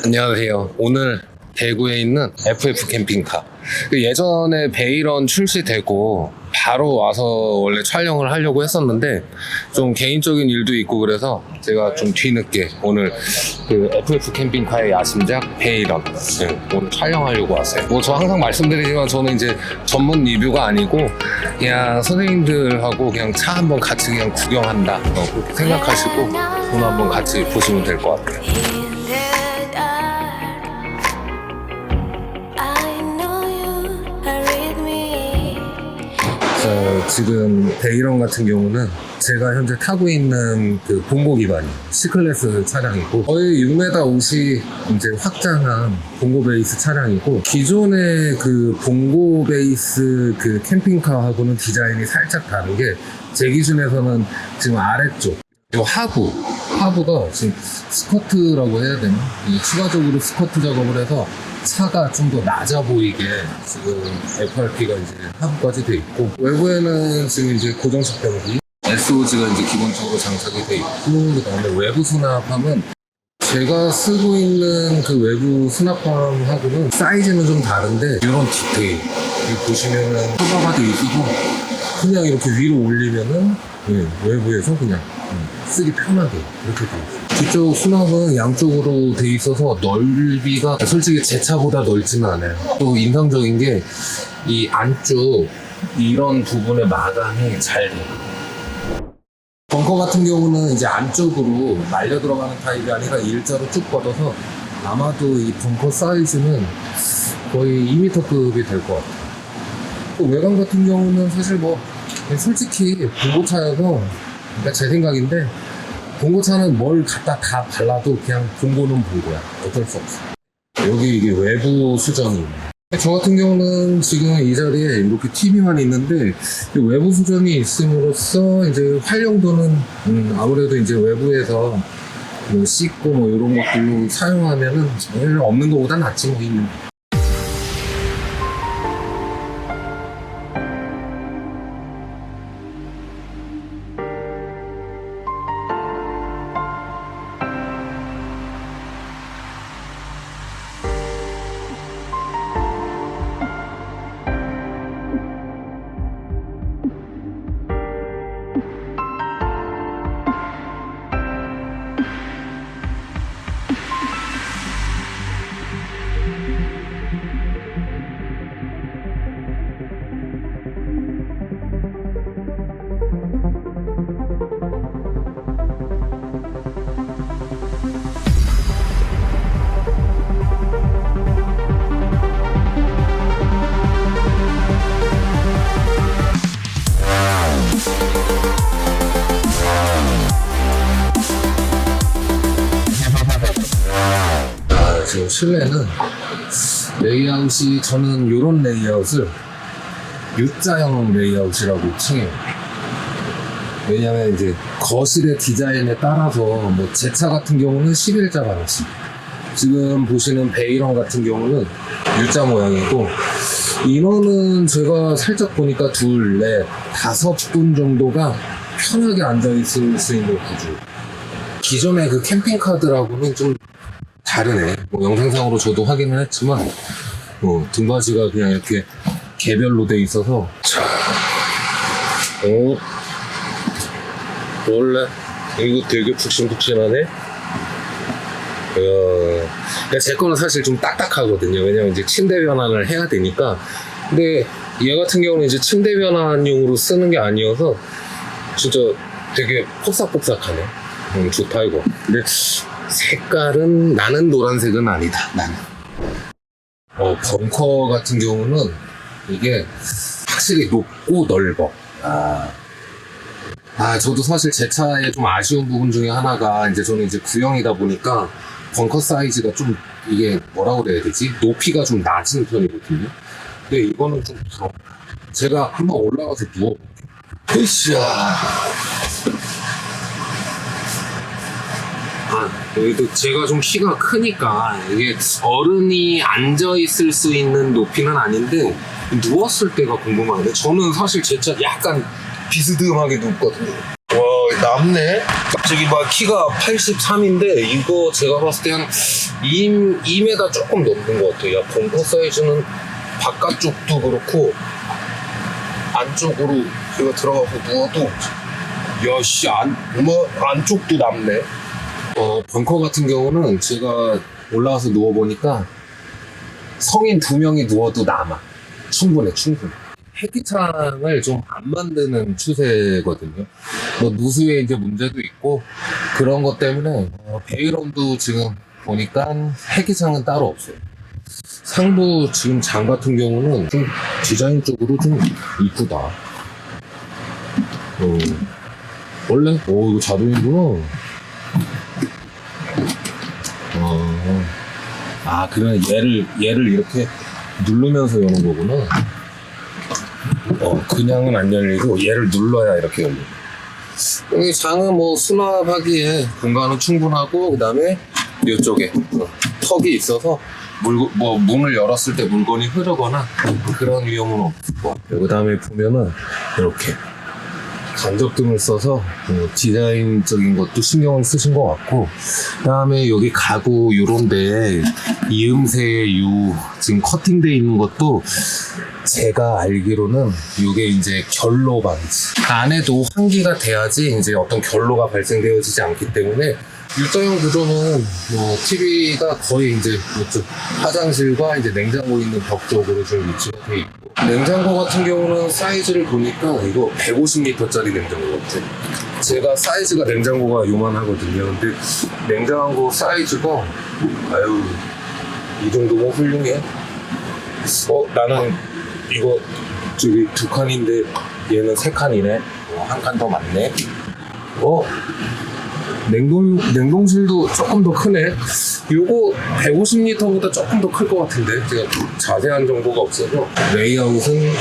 안녕하세요. 오늘 대구에 있는 FF 캠핑카. 예전에 베이런 출시되고 바로 와서 원래 촬영을 하려고 했었는데 좀 개인적인 일도 있고 그래서 제가 좀 뒤늦게 오늘 그 FF 캠핑카의 야심작 베이런 오늘 촬영하려고 왔어요. 뭐 저 항상 말씀드리지만 저는 이제 전문 리뷰가 아니고 그냥 선생님들하고 그냥 차 한번 같이 그냥 구경한다 그렇게 생각하시고 오늘 한번 같이 보시면 될 것 같아요. 지금 베이런 같은 경우는 제가 현재 타고 있는 그 봉고 기반이 C클래스 차량이고 거의 6m 옷이 이제 확장한 봉고 베이스 차량이고 기존의 그 봉고 베이스 그 캠핑카하고는 디자인이 살짝 다른 게 제 기준에서는 지금 아래쪽 이 하부가 지금 스커트라고 해야 되나? 추가적으로 스커트 작업을 해서 차가 좀 더 낮아 보이게 지금 FRP가 이제 하부까지 돼 있고 외부에는 지금 이제 고정식 변기 SOG가 이제 기본적으로 장착이 돼 있고 그 다음에 외부 수납함은 제가 쓰고 있는 그 외부 수납함하고는 사이즈는 좀 다른데 이런 디테일 여기 보시면은 커버가 돼 있고 그냥 이렇게 위로 올리면은 외부에서 그냥 쓰기 편하게 이렇게 돼 있어요. 뒤쪽 수납은 양쪽으로 돼 있어서 넓이가 솔직히 제 차보다 넓지는 않아요. 또 인상적인 게 이 안쪽 이런 부분의 마감이 잘 돼요. 벙커 같은 경우는 이제 안쪽으로 말려 들어가는 타입이 아니라 일자로 쭉 뻗어서 아마도 이 벙커 사이즈는 거의 2m급이 될 것 같아요. 또 외관 같은 경우는 사실 뭐 솔직히 봉고차여서 그러니까 제 생각인데 봉고차는 뭘 갖다 다 발라도 그냥 봉고는 봉고야. 어쩔 수 없어. 여기 이게 외부 수전이 저 같은 경우는 지금 이 자리에 이렇게 TV만 있는데 외부 수전이 있음으로써 이제 활용도는 아무래도 이제 외부에서 뭐 씻고 뭐 이런 것들로 사용하면은 없는 것보다 낫지 뭐 있는. 지금 실내는 레이아웃이 저는 이런 레이아웃을 U자형 레이아웃이라고 칭해요. 왜냐면 이제 거실의 디자인에 따라서 뭐 제 차 같은 경우는 11자 방식, 지금 보시는 베이런 같은 경우는 U자 모양이고 인원은 제가 살짝 보니까 2, 4, 5분 정도가 편하게 앉아있을 수 있는 구조. 기존의 그 캠핑카들하고는 좀 다르네. 뭐 영상상으로 저도 확인을 했지만 등받이가 그냥 이렇게 개별로 돼 있어서 원래 이거 되게 푹신푹신하네. 제 거는 사실 좀 딱딱하거든요. 왜냐면 이제 침대 변환을 해야 되니까. 근데 얘 같은 경우는 이제 침대 변환용으로 쓰는 게 아니어서 진짜 되게 폭삭폭삭하네. 좋다 이거. 근데 색깔은 나는 노란색은 아니다. 나는. 벙커 같은 경우는 이게 확실히 높고 넓어. 저도 사실 제 차의 좀 아쉬운 부분 중에 하나가 이제 저는 이제 구형이다 보니까 벙커 사이즈가 좀 이게 뭐라고 그래야 되지? 높이가 좀 낮은 편이거든요. 근데 이거는 좀 부러워. 제가 한번 올라가서 누워볼게요. 으쌰. 여기도 제가 좀 키가 크니까 이게 어른이 앉아있을 수 있는 높이는 아닌데 누웠을 때가 궁금한데 저는 사실 제 차 약간 비스듬하게 눕거든요. 와, 남네? 저기 막 키가 83인데 이거 제가 봤을 때 한 2m 조금 넘는 것 같아요. 야, 범퍼 사이즈는 바깥쪽도 그렇고 안쪽으로 제가 들어가서 누워도 야씨 안쪽도 남네. 벙커 같은 경우는 제가 올라가서 누워보니까 성인 2명이 누워도 남아. 충분해. 해기창을 좀 안 만드는 추세거든요. 뭐 누수에 이제 문제도 있고 그런 것 때문에 베이런도 지금 보니까 해기창은 따로 없어요. 상부 지금 장 같은 경우는 좀 디자인 쪽으로 좀 이쁘다. 원래 이거 자동이구나. 그래 얘를 이렇게 누르면서 여는 거구나. 그냥은 안 열리고 얘를 눌러야 이렇게 열려. 여기 장은 뭐 수납하기에 공간은 충분하고, 그 다음에 이쪽에 턱이 있어서 문을 열었을 때 물건이 흐르거나 그런 위험은 없고, 그 다음에 보면은 이렇게 간접등을 써서 디자인적인 것도 신경을 쓰신 것 같고, 그 다음에 여기 가구 요런데 이음새 지금 커팅되어 있는 것도 제가 알기로는 이게 이제 결로 방지, 안에도 환기가 돼야지 이제 어떤 결로가 발생되어지지 않기 때문에 일자형 구조는 TV가 거의 이제 이쪽 화장실과 이제 냉장고 있는 벽 쪽으로 좀 위치가 돼 있고, 냉장고 같은 경우는 사이즈를 보니까 이거 150L짜리 냉장고 같아. 제가 사이즈가 냉장고가 요만하거든요. 근데 냉장고 사이즈가 이 정도면 훌륭해. 나는 이거 저기 2칸인데 얘는 3칸이네. 한 칸 더 많네. 냉동실도 조금 더 크네. 요거 150L보다 조금 더 클 것 같은데 제가 자세한 정보가 없어서. 레이아웃은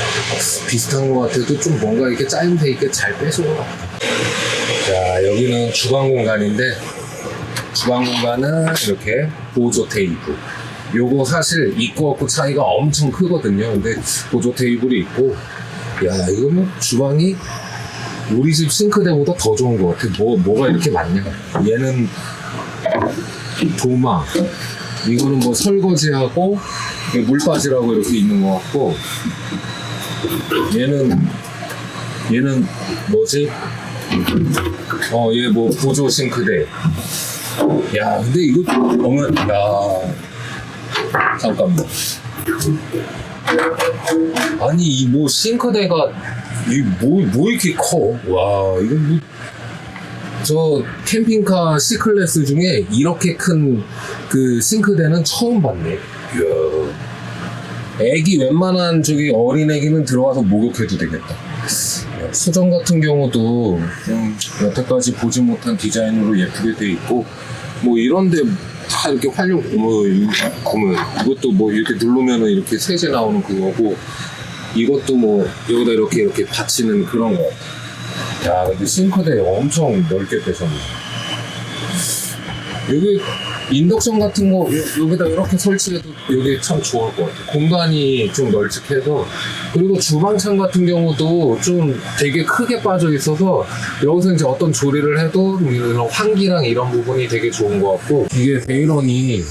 비슷한 것 같아도 좀 뭔가 이렇게 짜임새 있게 잘 빼신 것 같아. 자, 여기는 주방 공간인데, 주방 공간은 이렇게 보조 테이블. 요거 사실 있고 없고 차이가 엄청 크거든요. 근데 보조 테이블이 있고, 야, 이거 뭐 주방이 우리 집 싱크대보다 더 좋은 것 같아. 뭐가 이렇게 많냐. 얘는 도마, 이거는 뭐 설거지하고 물 빠지라고 이렇게 있는 것 같고, 얘는 뭐지? 얘 뭐 보조 싱크대. 야, 근데 이거 잠깐만. 아니 이 뭐 싱크대가 뭐 이렇게 커? 와, 이건 저 캠핑카 C클래스 중에 이렇게 큰 그 싱크대는 처음 봤네. 이야. 애기 웬만한 저기 어린 애기는 들어가서 목욕해도 되겠다. 수전 같은 경우도 여태까지 보지 못한 디자인으로 예쁘게 돼 있고, 뭐 이런데 다 이렇게 활용, 이것도 뭐 이렇게 누르면은 이렇게 세제 나오는 그거고, 이것도 뭐 여기다 이렇게 받치는 그런 거. 야, 근데 싱크대 엄청 넓게 빼셨네. 여기 인덕션 같은 거 여기다 이렇게 설치해도 여기 참 좋을 것 같아. 공간이 좀 널찍해서. 그리고 주방창 같은 경우도 좀 되게 크게 빠져 있어서 여기서 이제 어떤 조리를 해도 이런 환기랑 이런 부분이 되게 좋은 것 같고, 이게 베이런이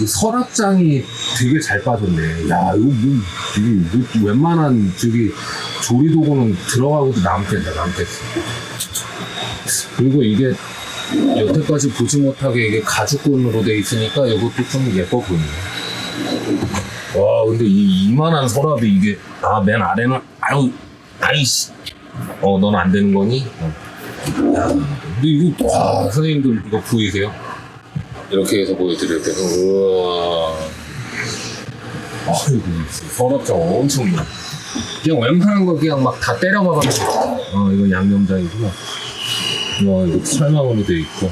서랍장이 되게 잘 빠졌네. 야, 이거 웬만한 저기 조리도구는 들어가고도 남겠어. 그리고 이게 여태까지 보지 못하게 이게 가죽끈으로 돼 있으니까 이것도 좀 예뻐 보이네. 와, 근데 이만한 서랍이 이게, 맨 아래는, 아이씨. 넌 안 되는 거니? 야, 근데 이거, 선생님들 이거 보이세요? 이렇게 해서 보여드릴게요. 우와. 이거 서랍장 엄청 많아. 그냥 웬만한 거 그냥 막 다 때려박아서. 이건 양념장이구나. 이거 설명으로 되어 있고.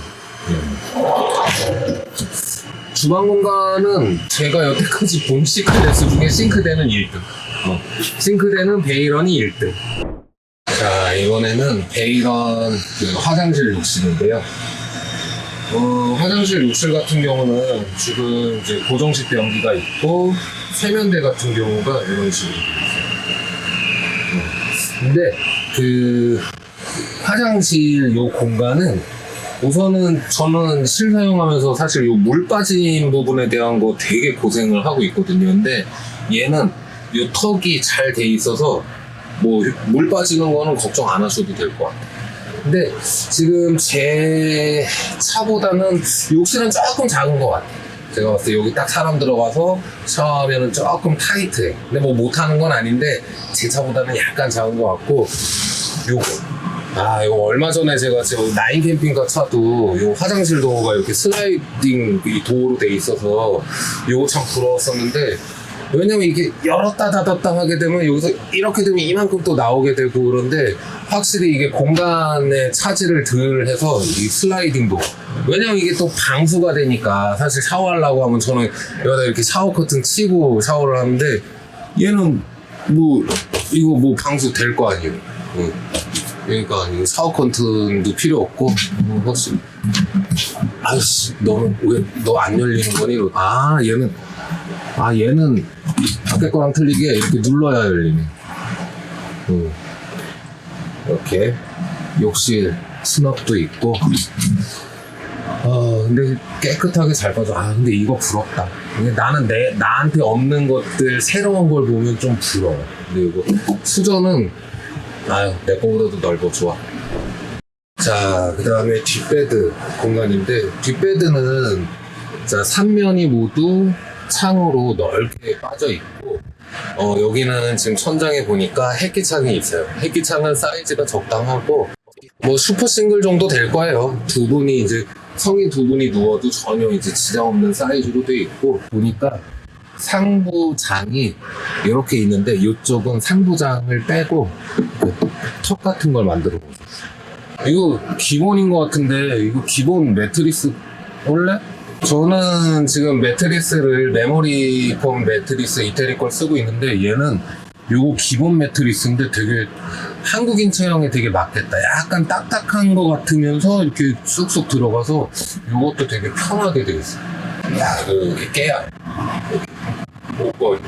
주방 공간은 제가 여태까지 본 C클래스 중에 싱크대는 1등. 싱크대는 베이런이 1등. 자, 이번에는 베이런 화장실 욕실인데요. 화장실 욕실 같은 경우는 지금 이제 고정식 변기가 있고, 세면대 같은 경우가 이런 식으로 되어 있어요. 근데 화장실 요 공간은 우선은 저는 실사용하면서 사실 요 물 빠진 부분에 대한 거 되게 고생을 하고 있거든요. 근데 얘는 요 턱이 잘 돼 있어서 뭐 물 빠지는 거는 걱정 안 하셔도 될 것 같아요. 근데 지금 제 차보다는 욕실은 조금 작은 것 같아요. 제가 봤을 때 여기 딱 사람 들어가서 샤워하면은 조금 타이트해. 근데 뭐 못하는 건 아닌데 제 차보다는 약간 작은 것 같고 이거 얼마 전에 제가 지금 나인 캠핑카 차도 요 화장실 도어가 이렇게 슬라이딩 이 도어로 돼 있어서 요거 참 부러웠었는데 왜냐면 이게 열었다 닫았다 하게 되면 여기서 이렇게 되면 이만큼 또 나오게 되고 그런데 확실히 이게 공간의 차지를 덜 해서 이 슬라이딩 도어 왜냐면 이게 또 방수가 되니까 사실 샤워하려고 하면 저는 여기다 이렇게 샤워 커튼 치고 샤워를 하는데 얘는 뭐 이거 뭐 방수 될 거 아니에요. 그러니까 이거 샤워 커튼도 필요 없고 확실히 아이씨 너는 왜 너 안 열리는 거니? 얘는 밖에 거랑 틀리게 이렇게 눌러야 열리네. 이렇게 욕실 수납도 있고 근데 깨끗하게 잘 빠져. 근데 이거 부럽다. 근데 나는 나한테 없는 것들 새로운 걸 보면 좀 부러워. 근데 이거 수저는 내 거보다도 넓어. 좋아. 자, 그 다음에 뒷베드 공간인데 뒷베드는 자 3면이 모두 창으로 넓게 빠져 있고 여기는 지금 천장에 보니까 햇기창이 있어요. 햇기창은 사이즈가 적당하고 뭐 슈퍼 싱글 정도 될 거예요. 두 분이 이제 성인 두 분이 누워도 전혀 이제 지장 없는 사이즈로 돼 있고 보니까 상부장이 이렇게 있는데 이쪽은 상부장을 빼고 턱 같은 걸 만들어 보셨어요. 이거 기본인 것 같은데 이거 기본 매트리스 원래? 저는 지금 매트리스를 메모리 폼 매트리스 이태리 걸 쓰고 있는데 얘는 요거 기본 매트리스인데 되게 한국인 체형에 되게 맞겠다. 약간 딱딱한 것 같으면서 이렇게 쑥쑥 들어가서 요것도 되게 편하게 되어 있어요. 이게 깨야 옷걸이.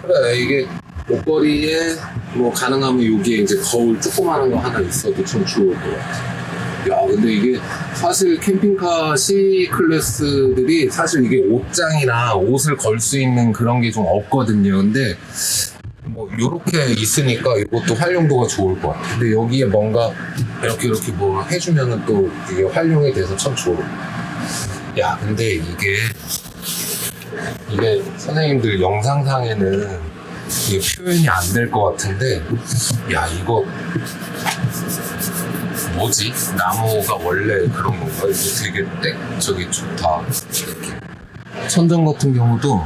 그래 이게 옷걸이에 뭐 가능하면 여기에 이제 거울 조그마한 거 하나 있어도 좀 좋을 것 같아. 근데 이게 사실 캠핑카 C 클래스들이 사실 이게 옷장이나 옷을 걸 수 있는 그런 게 좀 없거든요. 근데 뭐 요렇게 있으니까 이것도 활용도가 좋을 것 같아요. 근데 여기에 뭔가 이렇게 뭐 해주면은 또 이게 활용이 돼서 참 좋을 것 같아요. 근데 이게 선생님들 영상상에는 이게 표현이 안 될 것 같은데 이거 뭐지? 나무가 원래 그런 건가? 이거 되게 저기 좋다. 이렇게. 천정 같은 경우도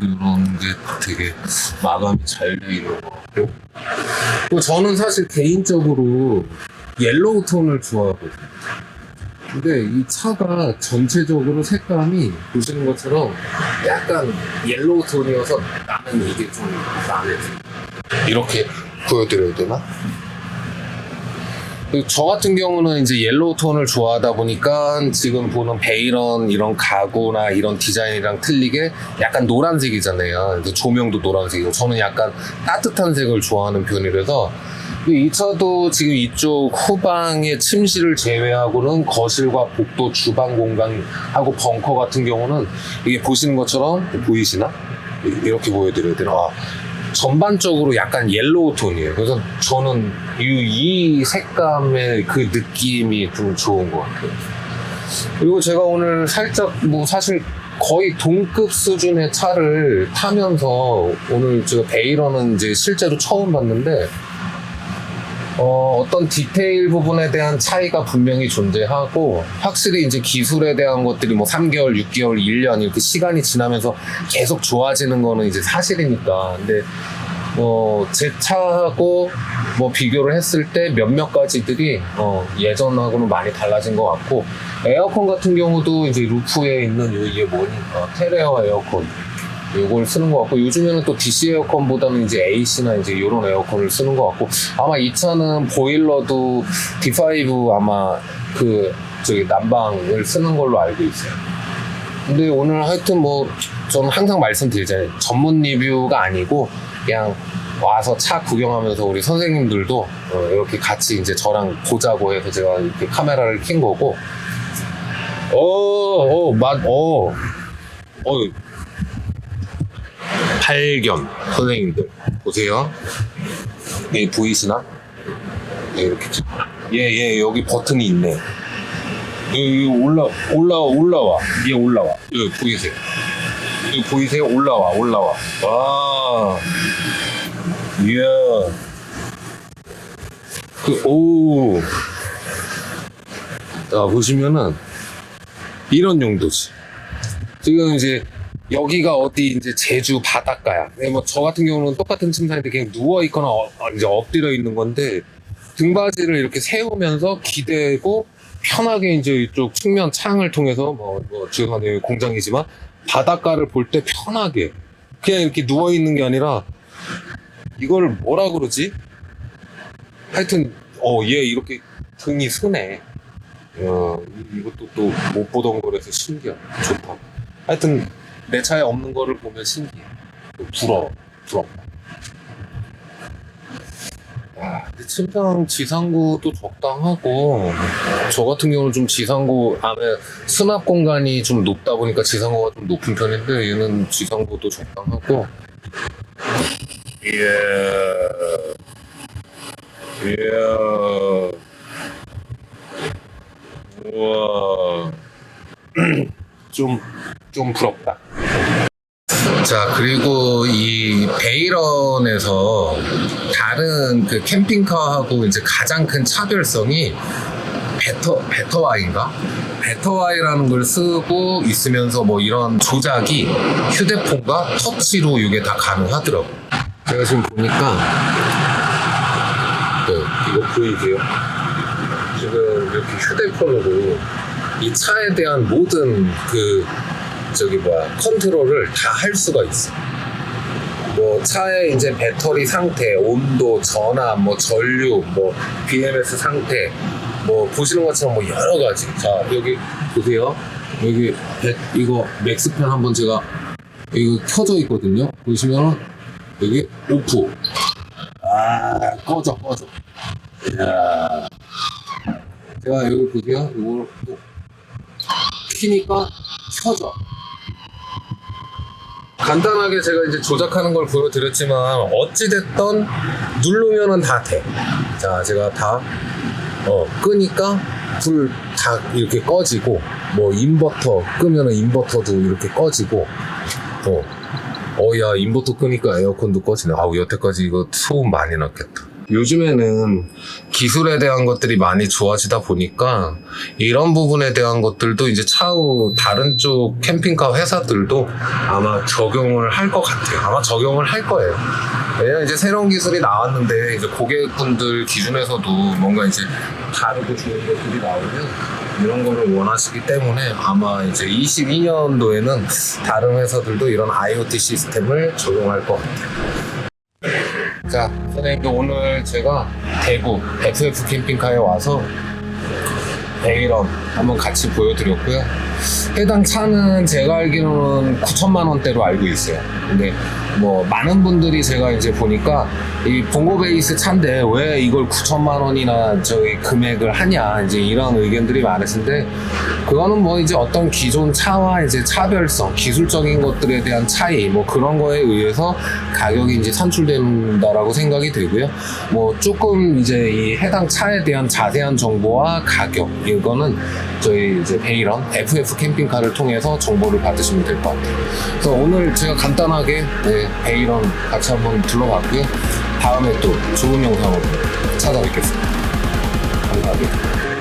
이런 게 되게 마감이 잘 돼 있는 것 같고 또 저는 사실 개인적으로 옐로우 톤을 좋아하거든요. 근데 이 차가 전체적으로 색감이 보시는 것처럼 약간 옐로우 톤이어서 나는 이게 좀 마음에 들어요. 이렇게 보여드려야 되나? 저 같은 경우는 이제 옐로우 톤을 좋아하다 보니까 지금 보는 베이런 이런 가구나 이런 디자인이랑 틀리게 약간 노란색이잖아요. 조명도 노란색이고 저는 약간 따뜻한 색을 좋아하는 편이라서 이 차도 지금 이쪽 후방의 침실을 제외하고는 거실과 복도, 주방 공간하고 벙커 같은 경우는 이게 보시는 것처럼 보이시나? 이렇게 보여드려야 되나? 전반적으로 약간 옐로우 톤이에요. 그래서 저는 이 색감의 그 느낌이 좀 좋은 것 같아요. 그리고 제가 오늘 살짝 사실 거의 동급 수준의 차를 타면서 오늘 제가 베이런은 이제 실제로 처음 봤는데 어떤 디테일 부분에 대한 차이가 분명히 존재하고 확실히 이제 기술에 대한 것들이 3개월, 6개월, 1년 이렇게 시간이 지나면서 계속 좋아지는 거는 이제 사실이니까. 근데 제 차하고 비교를 했을 때 몇몇 가지들이 예전하고는 많이 달라진 것 같고 에어컨 같은 경우도 이제 루프에 있는 이게 뭐니까 테레어 에어컨 요걸 쓰는 것 같고 요즘에는 또 DC 에어컨보다는 이제 AC나 이제 이런 에어컨을 쓰는 것 같고 아마 이 차는 보일러도 D5 아마 난방을 쓰는 걸로 알고 있어요. 근데 오늘 하여튼 저는 항상 말씀드리잖아요. 전문 리뷰가 아니고 그냥 와서 차 구경하면서 우리 선생님들도 이렇게 같이 이제 저랑 보자고 해서 제가 이렇게 카메라를 킨 거고. 발견 선생님들 보세요. 예, 보이시나? 예, 이렇게 예 여기 버튼이 있네. 여기 올라와. 얘 올라와. 여기 보이세요? 여기 보이세요? 올라와. 와. 이야. 자, 보시면은 이런 용도지. 지금 이제 여기가 어디 이제 제주 바닷가야. 뭐 저 같은 경우는 똑같은 침상인데 그냥 누워 있거나 이제 엎드려 있는 건데 등받이를 이렇게 세우면서 기대고 편하게 이제 이쪽 측면 창을 통해서 죄송한데 공장이지만 바닷가를 볼 때 편하게 그냥 이렇게 누워 있는 게 아니라 이걸 뭐라 그러지? 하여튼 얘 이렇게 등이 서네. 이것도 또 못 보던 거라서 신기하다. 좋다. 하여튼 내 차에 없는 거를 보면 신기해. 부럽다. 근데 침상 지상구도 적당하고 저 같은 경우는 좀 지상구 안에 수납 공간이 좀 높다 보니까 지상구가 좀 높은 편인데 얘는 지상구도 적당하고. 우와. 좀 부럽다. 자, 그리고 이 베이런에서 다른 그 캠핑카하고 이제 가장 큰 차별성이 베터와이인가? 베터와이라는 걸 쓰고 있으면서 뭐 이런 조작이 휴대폰과 터치로 이게 다 가능하더라고요. 제가 지금 보니까 이거 보이세요? 지금 이렇게 휴대폰으로 이 차에 대한 모든 컨트롤을 다 할 수가 있어. 뭐 차의 이제 배터리 상태, 온도, 전압, 뭐 전류, 뭐 BMS 상태, 뭐 보시는 것처럼 뭐 여러 가지. 자, 여기 보세요. 여기 이거 맥스펜 한번 제가 이거 켜져 있거든요. 보시면 여기 오프. 꺼져. 야. 제가 여기 보세요. 이걸 키니까 켜져. 간단하게 제가 이제 조작하는 걸 보여드렸지만 어찌됐던 누르면은 다 돼. 자, 제가 다 끄니까 불 다 이렇게 꺼지고, 뭐 인버터 끄면은 인버터도 이렇게 꺼지고, 야, 인버터 끄니까 에어컨도 꺼지네. 아우, 여태까지 이거 소음 많이 났겠다. 요즘에는 기술에 대한 것들이 많이 좋아지다 보니까 이런 부분에 대한 것들도 이제 차후 다른 쪽 캠핑카 회사들도 아마 적용을 할 것 같아요. 아마 적용을 할 거예요. 왜냐면 이제 새로운 기술이 나왔는데 이제 고객분들 기준에서도 뭔가 이제 다르고 좋은 것들이 나오면 이런 거를 원하시기 때문에 아마 이제 22년도에는 다른 회사들도 이런 IoT 시스템을 적용할 것 같아요. 자, 선생님들 오늘 제가 대구 FF 캠핑카에 와서 베이런 한번 같이 보여드렸고요. 해당 차는 제가 알기로는 9천만 원대로 알고 있어요. 근데 뭐 많은 분들이 제가 이제 보니까 이 봉고 베이스 차인데 왜 이걸 9천만 원이나 저희 금액을 하냐 이제 이런 의견들이 많으신데, 그거는 뭐 이제 어떤 기존 차와 이제 차별성, 기술적인 것들에 대한 차이 뭐 그런 거에 의해서 가격이 이제 산출된다라고 생각이 되고요. 뭐 조금 이제 이 해당 차에 대한 자세한 정보와 가격, 이거는 저희 이제 베이런 FF 캠핑카를 통해서 정보를 받으시면 될 것 같아요. 그래서 오늘 제가 간단하게 베이런 같이 한번 둘러봤고요. 다음에 또 좋은 영상으로 찾아뵙겠습니다. 감사합니다.